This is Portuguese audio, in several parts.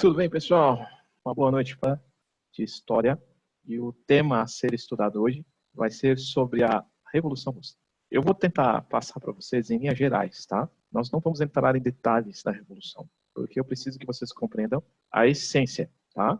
Tudo bem, pessoal? Uma boa noite de história. E o tema a ser estudado hoje vai ser sobre a Revolução Russa. Eu vou tentar passar para vocês em linhas gerais, tá? Nós não vamos entrar em detalhes da Revolução, porque eu preciso que vocês compreendam a essência, tá?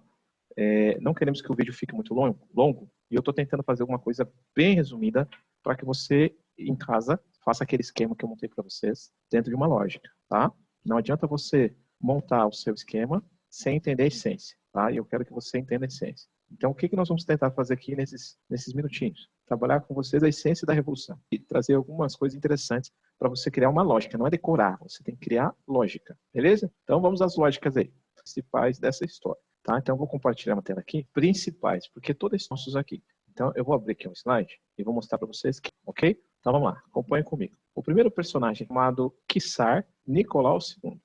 Não queremos que o vídeo fique muito longo e eu estou tentando fazer alguma coisa bem resumida para que você, em casa, faça aquele esquema que eu montei para vocês dentro de uma lógica, tá? Não adianta você montar o seu esquema sem entender a essência, tá? E eu quero que você entenda a essência. Então, o que nós vamos tentar fazer aqui nesses minutinhos? Trabalhar com vocês a essência da revolução e trazer algumas coisas interessantes para você criar uma lógica. Não é decorar, você tem que criar lógica, beleza? Então, vamos às lógicas aí, principais dessa história, tá? Então, eu vou compartilhar a tela aqui, principais, porque todos esses nossos aqui. Então, eu vou abrir aqui um slide e vou mostrar para vocês, ok? Então, vamos lá, acompanhem comigo. O primeiro personagem chamado Czar Nicolau II.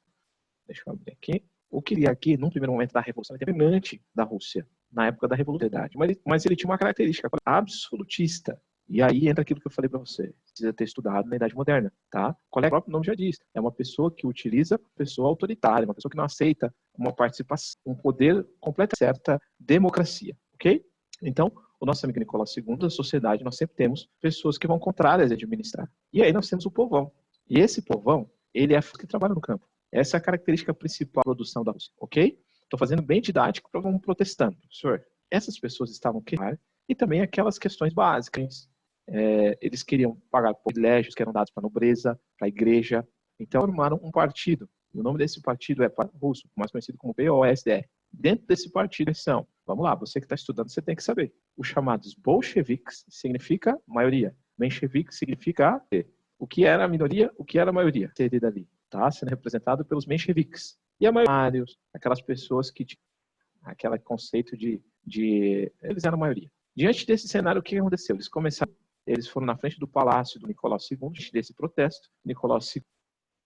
Deixa eu abrir aqui. O que ele aqui, num primeiro momento da Revolução, ele dominante da Rússia, na época da Revolução, mas ele tinha uma característica absolutista. E aí entra aquilo que eu falei para você. Precisa ter estudado na Idade Moderna, tá? Qual é o próprio nome já diz? É uma pessoa que utiliza pessoa autoritária, uma pessoa que não aceita uma participação, um poder completo, certa democracia, ok? Então, o nosso amigo Nicolau II, da sociedade, nós sempre temos pessoas que vão contrárias a administrar. E aí nós temos o povão. E esse povão, ele é que trabalha no campo. Essa é a característica principal da produção da Rússia, ok? Estou fazendo bem didático para um protestando. Professor, essas pessoas estavam querendo e também aquelas questões básicas. Eles queriam pagar privilégios que eram dados para a nobreza, para a igreja. Então, formaram um partido. E o nome desse partido é russo, mais conhecido como POSDR. Dentro desse partido são, vamos lá, você que está estudando, você tem que saber. Os chamados bolcheviques significa maioria. Menchevique significa o que era a minoria, o que era a maioria. Seria dali. Tá sendo representado pelos mencheviques. E a maioria, aquelas pessoas que tinham aquele conceito de eles eram a maioria. Diante desse cenário, o que aconteceu? Eles foram na frente do palácio do Nicolau II, diante desse protesto, Nicolau II,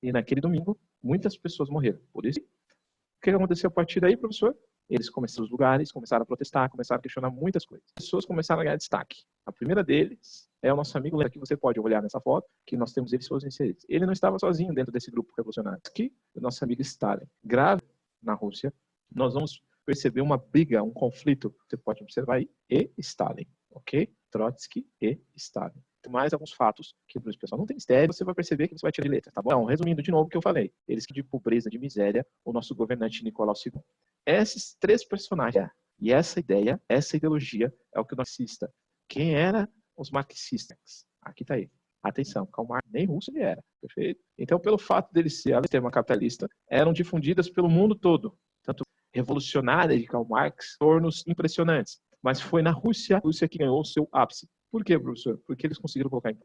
e naquele domingo, muitas pessoas morreram. Por isso, o que aconteceu a partir daí, professor? Eles começaram os lugares, começaram a protestar, começaram a questionar muitas coisas. As pessoas começaram a ganhar destaque. A primeira deles é o nosso amigo, que você pode olhar nessa foto, que nós temos eles todos inseridos. Ele não estava sozinho dentro desse grupo revolucionário. Aqui, o nosso amigo Stalin. Grave na Rússia, nós vamos perceber uma briga, um conflito, você pode observar aí, e Stalin, ok? Trotsky e Stalin. Mais alguns fatos que o pessoal não tem mistério, você vai perceber que você vai tirar de letra, tá bom? Então, resumindo de novo o que eu falei, eles que de pobreza, de miséria, o nosso governante Nicolau II. Esses três personagens, e essa ideia, essa ideologia é o que o marxista. Quem era os marxistas? Aqui está ele. Atenção, Karl Marx nem russo ele era, perfeito? Então, pelo fato dele ser a sistema capitalista, eram difundidas pelo mundo todo. Tanto revolucionária de Karl Marx, tornos impressionantes. Mas foi na Rússia que ganhou o seu ápice. Por quê, professor? Porque eles conseguiram colocar em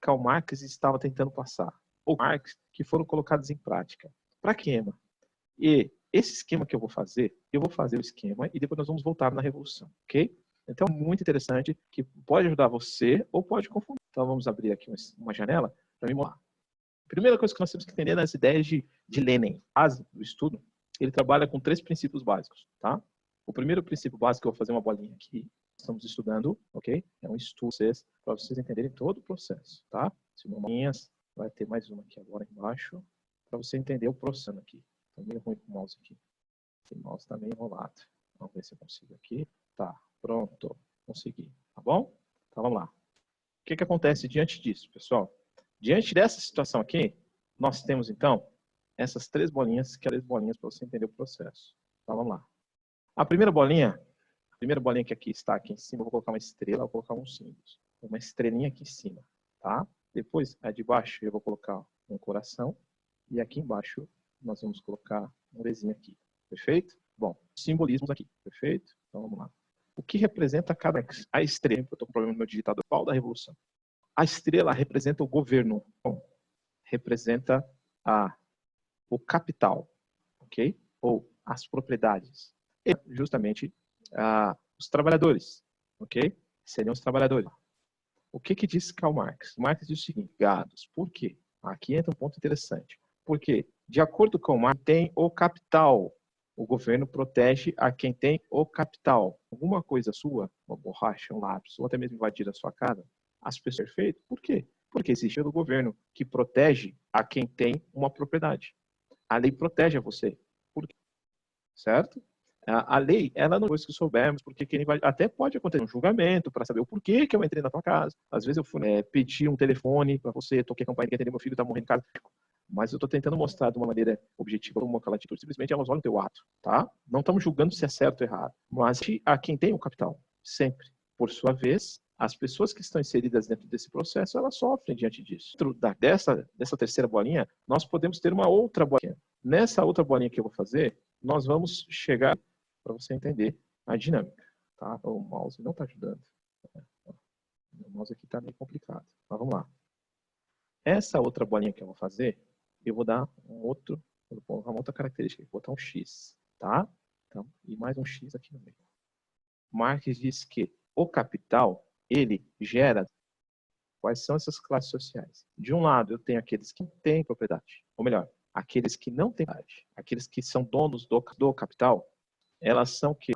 Karl Marx estava tentando passar. Ou Marx, que foram colocados em prática. Para queima. E esse esquema que eu vou fazer o esquema e depois nós vamos voltar na revolução, ok? Então, muito interessante, que pode ajudar você ou pode confundir. Então, vamos abrir aqui uma janela para me mostrar. Primeira coisa que nós temos que entender nas ideias de Lenin, base do estudo, ele trabalha com 3 princípios básicos, tá? O primeiro princípio básico, eu vou fazer uma bolinha aqui, estamos estudando, ok? É um estudo para vocês entenderem todo o processo, tá? Se bolinhas, vai ter mais uma aqui agora embaixo, para você entender o processo aqui. Tá meio ruim com o mouse aqui. O mouse está meio enrolado. Vamos ver se eu consigo aqui. Tá, pronto. Consegui, tá bom? Então vamos lá. O que acontece diante disso, pessoal? Diante dessa situação aqui, nós temos então essas 3 bolinhas, que é 3 bolinhas para você entender o processo. Então vamos lá. A primeira bolinha que aqui está aqui em cima, eu vou colocar uma estrela, vou colocar uns símbolos. Uma estrelinha aqui em cima, tá? Depois, a de baixo, eu vou colocar um coração. E aqui embaixo, nós vamos colocar um desenho aqui. Perfeito? Bom, simbolismos aqui. Perfeito? Então vamos lá. O que representa cada... A estrela, eu estou com problema no meu digitador, pau da revolução. A estrela representa o governo. Bom, representa o capital, ok? Ou as propriedades. E justamente os trabalhadores, ok? Seriam os trabalhadores. O que diz Karl Marx? Marx diz o seguinte, gados. Por quê? Aqui entra um ponto interessante. Porque, de acordo com Marx, tem o capital. O governo protege a quem tem o capital. Alguma coisa sua, uma borracha, um lápis, ou até mesmo invadir a sua casa, as pessoas perfeitas. Por quê? Porque existe o governo que protege a quem tem uma propriedade. A lei protege a você. Por quê? certo? A lei, ela não, depois que soubermos, porque quem vai, até pode acontecer um julgamento para saber o porquê que eu entrei na tua casa. Às vezes eu fui pedir um telefone para você, toquei a campainha, que atender meu filho, tá morrendo em casa. Mas eu estou tentando mostrar de uma maneira objetiva como aquela atitude. Simplesmente elas olham o teu ato, tá? Não estamos julgando se é certo ou errado. Mas a quem tem o capital, sempre. Por sua vez, as pessoas que estão inseridas dentro desse processo, elas sofrem diante disso. Dessa terceira bolinha, nós podemos ter uma outra bolinha. Nessa outra bolinha que eu vou fazer, nós vamos chegar para você entender a dinâmica, tá? O mouse não está ajudando. O mouse aqui está meio complicado. Mas vamos lá. Essa outra bolinha que eu vou fazer, eu vou dar vou colocar uma outra característica, vou botar um X, tá? Então, e mais um X aqui no meio. Marx diz que o capital, ele gera quais são essas classes sociais. De um lado, eu tenho aqueles que têm propriedade, ou melhor, aqueles que não têm propriedade, aqueles que são donos do capital, elas são que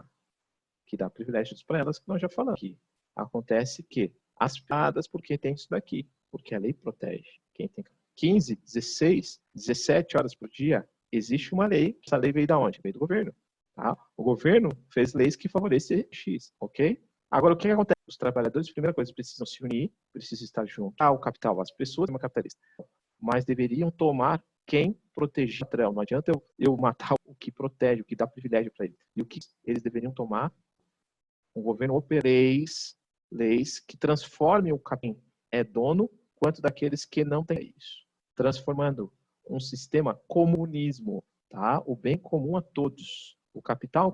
dá privilégios para elas, que nós já falamos aqui. Acontece que as piadas, porque tem isso daqui, porque a lei protege. Quem tem 15, 16, 17 horas por dia, existe uma lei. Essa lei veio da onde? Veio do governo. Tá? O governo fez leis que favorecem X, ok? Agora, o que acontece? Os trabalhadores, primeira coisa, precisam se unir, precisam estar juntos. O capital, as pessoas, uma capitalista, mas deveriam tomar quem protege o patrão. Não adianta eu matar o que protege, o que dá privilégio para ele. E o que eles deveriam tomar? O governo opera leis que transformem o capital é dono, quanto daqueles que não têm isso, transformando um sistema comunismo, tá? O bem comum a todos. O capital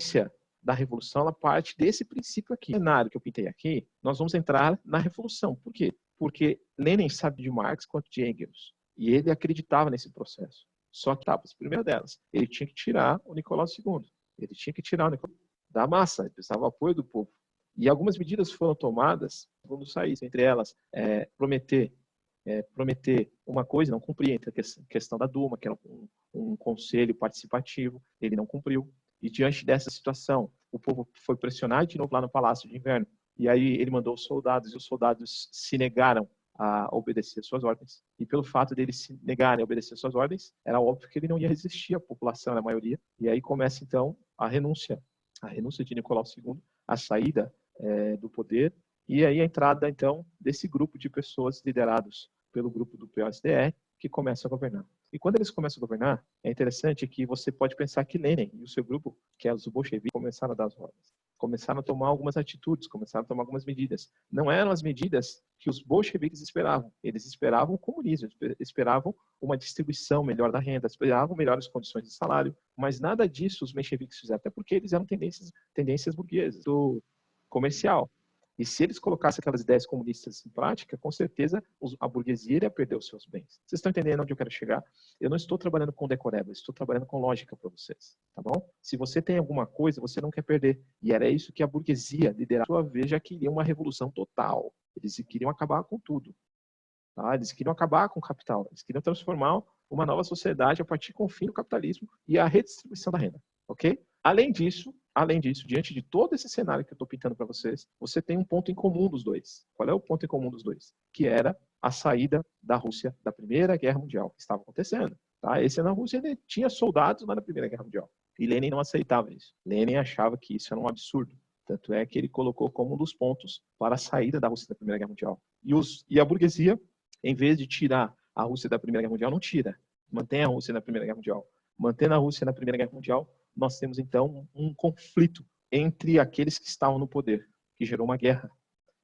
da revolução, ela parte desse princípio aqui. No cenário que eu pintei aqui, nós vamos entrar na revolução. Por quê? Porque Lenin sabe de Marx quanto de Engels, e ele acreditava nesse processo. Só que etapas, a primeira delas, ele tinha que tirar o Nicolau II. Ele tinha que tirar o Nicolau da massa, ele precisava do apoio do povo. E algumas medidas foram tomadas quando saísse, entre elas, prometer uma coisa, não cumprir, entre a questão da Duma, que era um conselho participativo, ele não cumpriu. E diante dessa situação, o povo foi pressionado de novo lá no Palácio de Inverno. E aí ele mandou os soldados, e os soldados se negaram a obedecer suas ordens. E pelo fato deles se negarem a obedecer suas ordens, era óbvio que ele não ia resistir, a população era a maioria. E aí começa, então, a renúncia de Nicolau II, a saída do poder, e aí a entrada, então, desse grupo de pessoas liderados pelo grupo do POSDE, que começa a governar. E quando eles começam a governar, é interessante que você pode pensar que Lenin e o seu grupo, que é os bolcheviques, começaram a dar as ordens. Começaram a tomar algumas atitudes, começaram a tomar algumas medidas. Não eram as medidas que os bolcheviques esperavam. Eles esperavam o comunismo, esperavam uma distribuição melhor da renda, esperavam melhores condições de salário, mas nada disso os mencheviques fizeram, até porque eles eram tendências burguesas, do comercial. E se eles colocassem aquelas ideias comunistas em prática, com certeza a burguesia iria perder os seus bens. Vocês estão entendendo onde eu quero chegar? Eu não estou trabalhando com decoreba, estou trabalhando com lógica para vocês, tá bom? Se você tem alguma coisa, você não quer perder. E era isso que a burguesia, liderada a sua vez, já queria uma revolução total. Eles queriam acabar com tudo. Tá? Eles queriam acabar com o capital. Eles queriam transformar uma nova sociedade a partir com o fim do capitalismo e a redistribuição da renda, ok? Além disso, diante de todo esse cenário que eu estou pintando para vocês, você tem um ponto em comum dos dois. Qual é o ponto em comum dos dois? Que era a saída da Rússia da Primeira Guerra Mundial, que estava acontecendo. Tá? Esse na Rússia ele tinha soldados lá na Primeira Guerra Mundial. E Lenin não aceitava isso. Lenin achava que isso era um absurdo. Tanto é que ele colocou como um dos pontos para a saída da Rússia da Primeira Guerra Mundial. E a burguesia, em vez de tirar a Rússia da Primeira Guerra Mundial, não tira. Mantém a Rússia na Primeira Guerra Mundial. Mantendo a Rússia na Primeira Guerra Mundial, nós temos então um conflito entre aqueles que estavam no poder, que gerou uma guerra.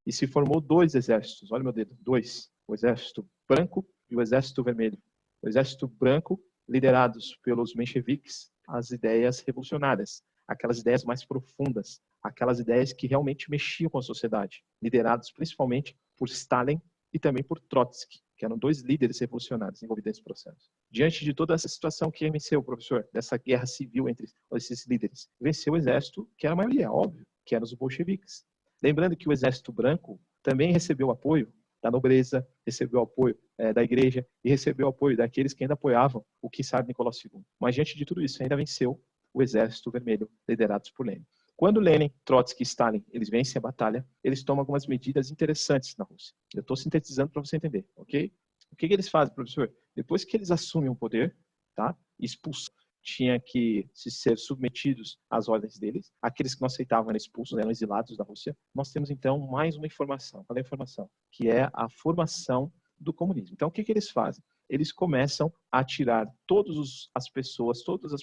E se formou dois exércitos, olha meu dedo, dois. O exército branco e o exército vermelho. O exército branco, liderados pelos mencheviques, as ideias revolucionárias, aquelas ideias mais profundas, aquelas ideias que realmente mexiam com a sociedade, liderados principalmente por Stalin e também por Trotsky, que eram dois líderes revolucionários envolvidos nesse processo. Diante de toda essa situação, quem venceu, professor, dessa guerra civil entre esses líderes? Venceu o exército, que era a maioria, óbvio, que eram os bolcheviques. Lembrando que o exército branco também recebeu apoio da nobreza, recebeu apoio da igreja e recebeu apoio daqueles que ainda apoiavam o czar Nicolau II. Mas diante de tudo isso, ainda venceu o exército vermelho, liderados por Lenin. Quando Lenin, Trotsky e Stalin eles vencem a batalha, eles tomam algumas medidas interessantes na Rússia. Eu estou sintetizando para você entender, ok? O que eles fazem, professor? Depois que eles assumem o poder, tá? Expulsam tinha que se ser submetidos às ordens deles. Aqueles que não aceitavam eram expulsos, eram exilados da Rússia. Nós temos, então, mais uma informação. Qual é a informação? Que é a formação do comunismo. Então, o que eles fazem? Eles começam a tirar todas as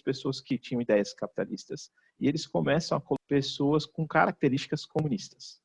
pessoas que tinham ideias capitalistas, e eles começam a colocar pessoas com características comunistas.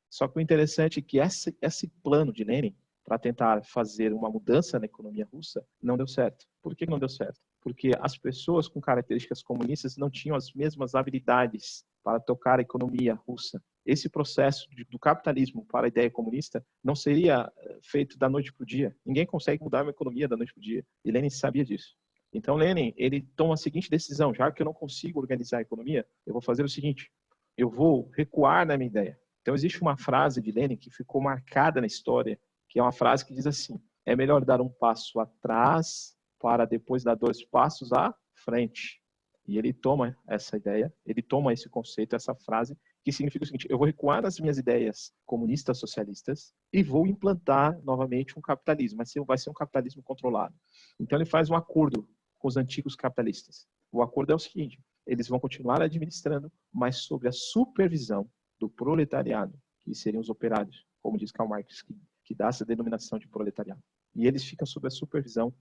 Só que o interessante é que esse plano de Lenin, para tentar fazer uma mudança na economia russa, não deu certo. Por que não deu certo? Porque as pessoas com características comunistas não tinham as mesmas habilidades para tocar a economia russa. Esse processo do capitalismo para a ideia comunista não seria feito da noite para o dia. Ninguém consegue mudar uma economia da noite para o dia. E Lenin sabia disso. Então Lenin, ele toma a seguinte decisão: já que eu não consigo organizar a economia, eu vou fazer o seguinte: eu vou recuar na minha ideia. Então existe uma frase de Lenin que ficou marcada na história, que é uma frase que diz assim: é melhor dar um passo atrás para depois dar 2 passos à frente. E ele toma essa ideia, ele toma esse conceito, essa frase, que significa o seguinte: eu vou recuar nas minhas ideias comunistas, socialistas, e vou implantar novamente um capitalismo, mas vai ser um capitalismo controlado. Então ele faz um acordo com os antigos capitalistas. O acordo é o seguinte: eles vão continuar administrando, mas sob a supervisão do proletariado, que seriam os operários, como diz Karl Marx, que dá essa denominação de proletariado. E eles ficam sob a supervisão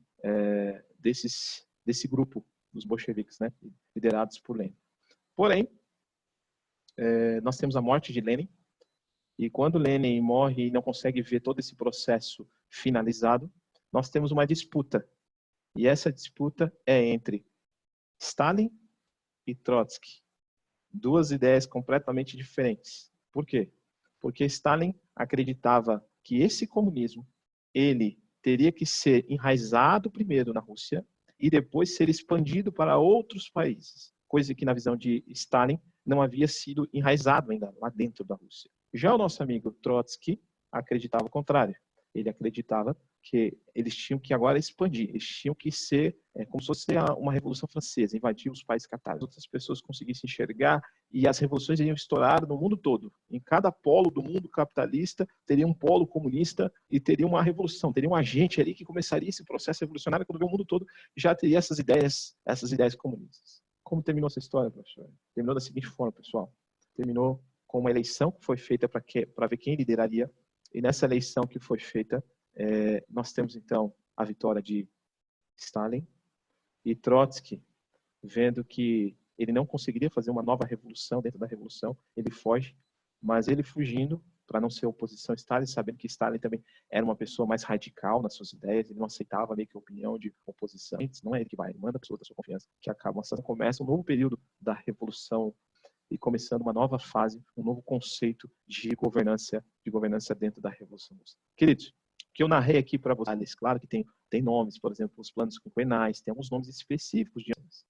desse grupo, dos bolcheviques, né, liderados por Lenin. Porém, nós temos a morte de Lenin, e quando Lenin morre e não consegue ver todo esse processo finalizado, nós temos uma disputa. E essa disputa é entre Stalin e Trotsky. 2 ideias completamente diferentes. Por quê? Porque Stalin acreditava que esse comunismo, ele teria que ser enraizado primeiro na Rússia e depois ser expandido para outros países, coisa que na visão de Stalin não havia sido enraizado ainda lá dentro da Rússia. Já o nosso amigo Trotsky acreditava o contrário. Ele acreditava que eles tinham que agora expandir, eles tinham que ser como se fosse uma revolução francesa, invadir os países catástrofes, outras pessoas conseguissem enxergar, e as revoluções iriam estourar no mundo todo. Em cada polo do mundo capitalista teria um polo comunista e teria uma revolução, teria um agente ali que começaria esse processo revolucionário. Quando vê o mundo todo já teria essas ideias comunistas. Como terminou essa história, professor? Terminou da seguinte forma, pessoal: terminou com uma eleição que foi feita para ver quem lideraria, e nessa eleição que foi feita, nós temos então a vitória de Stalin, e Trotsky, vendo que ele não conseguiria fazer uma nova revolução dentro da revolução, ele foge, mas ele fugindo para não ser oposição a Stalin, sabendo que Stalin também era uma pessoa mais radical nas suas ideias, ele não aceitava meio que a opinião de oposição, não é ele que vai, ele manda pessoas da sua confiança, que acabam, começa um novo período da revolução e começando uma nova fase, um novo conceito de governança dentro da Revolução Russa. Queridos, o que eu narrei aqui para vocês, claro que tem nomes, por exemplo, os planos quinquenais, tem alguns nomes específicos de anos.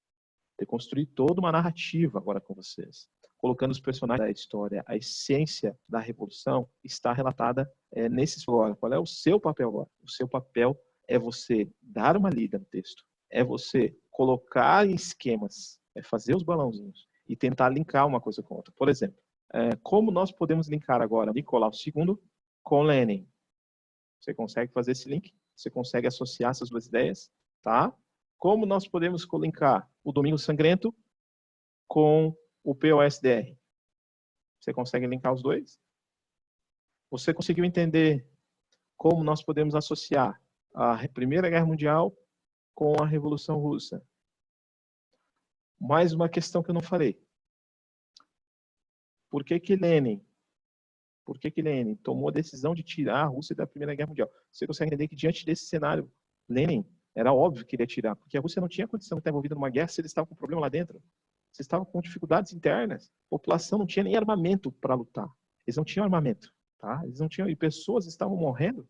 Eu construí toda uma narrativa agora com vocês, colocando os personagens da história. A essência da Revolução está relatada nesse agora. Qual é o seu papel agora? O seu papel é você dar uma lida no texto, é você colocar em esquemas, é fazer os balãozinhos e tentar linkar uma coisa com outra. Por exemplo, como nós podemos linkar agora Nicolau II com Lenin? Você consegue fazer esse link? Você consegue associar essas 2 ideias? Tá? Como nós podemos linkar o Domingo Sangrento com o POSDR? Você consegue linkar os 2? Você conseguiu entender como nós podemos associar a Primeira Guerra Mundial com a Revolução Russa? Mais uma questão que eu não falei. Por que Lenin tomou a decisão de tirar a Rússia da Primeira Guerra Mundial? Você consegue entender que diante desse cenário, Lenin era óbvio que ele ia tirar, porque a Rússia não tinha condição de estar envolvida numa guerra se eles estavam com problema lá dentro. Vocês estavam com dificuldades internas. A população não tinha nem armamento para lutar. Eles não tinham armamento, tá? Eles não tinham, e pessoas estavam morrendo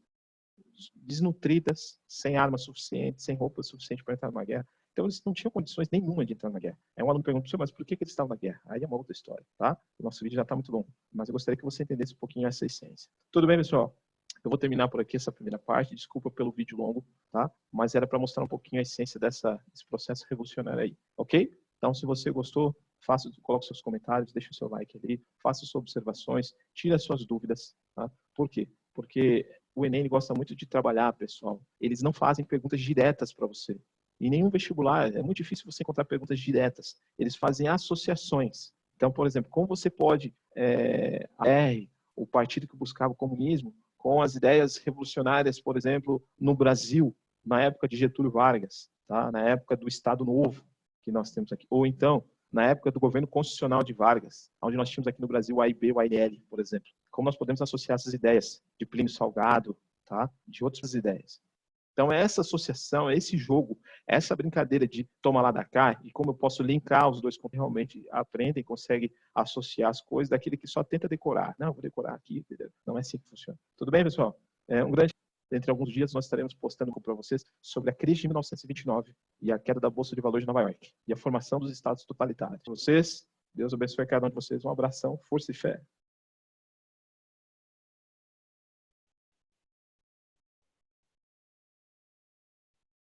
desnutridas, sem armas suficientes, sem roupa suficiente para entrar numa guerra. Então, eles não tinham condições nenhuma de entrar na guerra. Aí um aluno pergunta, mas por que eles estavam na guerra? Aí é uma outra história, tá? O nosso vídeo já está muito longo, mas eu gostaria que você entendesse um pouquinho essa essência. Tudo bem, pessoal? Eu vou terminar por aqui essa primeira parte, desculpa pelo vídeo longo, tá? Mas era para mostrar um pouquinho a essência desse processo revolucionário aí, ok? Então, se você gostou, coloque seus comentários, deixe o seu like ali, faça suas observações, tire as suas dúvidas, tá? Por quê? Porque o Enem gosta muito de trabalhar, pessoal. Eles não fazem perguntas diretas para você. Em nenhum vestibular, é muito difícil você encontrar perguntas diretas. Eles fazem associações. Então, por exemplo, como você pode, a R, o partido que buscava o comunismo, com as ideias revolucionárias, por exemplo, no Brasil, na época de Getúlio Vargas, tá? Na época do Estado Novo, que nós temos aqui. Ou então, na época do governo constitucional de Vargas, onde nós tínhamos aqui no Brasil o AIB, o ANL, por exemplo. Como nós podemos associar essas ideias de Plínio Salgado, tá? De outras ideias. Então, essa associação, esse jogo, essa brincadeira de toma lá da cá, e como eu posso linkar os dois, como realmente aprendem, conseguem associar as coisas, daquele que só tenta decorar. Não, vou decorar aqui, entendeu? Não é assim que funciona. Tudo bem, pessoal? Um grande... Entre alguns dias, nós estaremos postando para vocês sobre a crise de 1929 e a queda da Bolsa de Valores de Nova York e a formação dos estados totalitários. Vocês, Deus abençoe cada um de vocês. Um abração, força e fé.